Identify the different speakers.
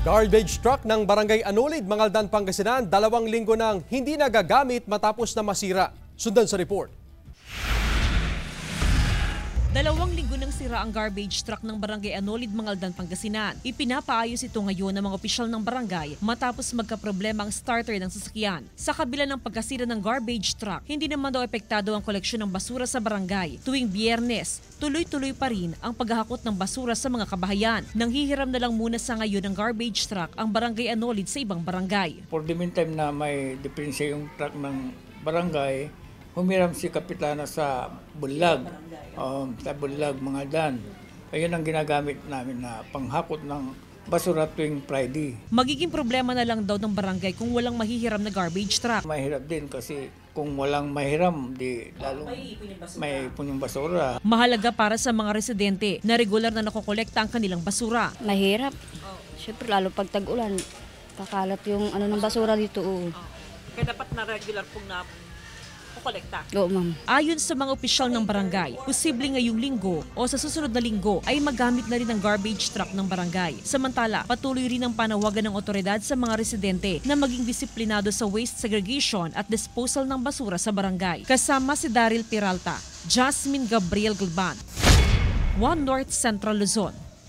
Speaker 1: Garbage truck ng Barangay Anulid, Mangaldan, Pangasinan, 2 linggo nang hindi nagagamit matapos na masira. Sundan sa report.
Speaker 2: 2 linggo nang sira ang garbage truck ng Barangay Anulid, Mangaldan, Pangasinan. Ipinapaayos ito ngayon ng mga opisyal ng barangay matapos magkaproblema ang starter ng sasakyan. Sa kabila ng pagkasira ng garbage truck, hindi naman daw epektado ang koleksyon ng basura sa barangay. Tuwing Biyernes, tuloy-tuloy pa rin ang paghahakot ng basura sa mga kabahayan. Nanghihiram na lang muna sa ngayon ng garbage truck ang Barangay Anulid sa ibang barangay.
Speaker 3: For the meantime na may diferensya yung truck ng barangay, humiram si Kapitana sa Bulag, Mangaldan. Ayun ang ginagamit namin na panghakot ng basura tuwing Friday.
Speaker 2: Magiging problema na lang daw ng barangay kung walang mahihiram na garbage truck.
Speaker 3: Mahirap din kasi kung walang mahiram, di lalong may ipon yung basura.
Speaker 2: Mahalaga para sa mga residente na regular na nakokolekta ang kanilang basura.
Speaker 4: Mahirap. Siyempre lalo pag tag-ulan, kakalat yung ng basura dito.
Speaker 2: Kaya dapat na regular pong na kolekta.
Speaker 4: Oo, ma'am.
Speaker 2: Ayon sa mga opisyal ng barangay, posible ngayong linggo o sa susunod na linggo ay magamit na rin ang garbage truck ng barangay. Samantala, patuloy rin ang panawagan ng otoridad sa mga residente na maging disiplinado sa waste segregation at disposal ng basura sa barangay. Kasama si Daryl Peralta, Jasmine Gabriel Galban, One North Central Luzon.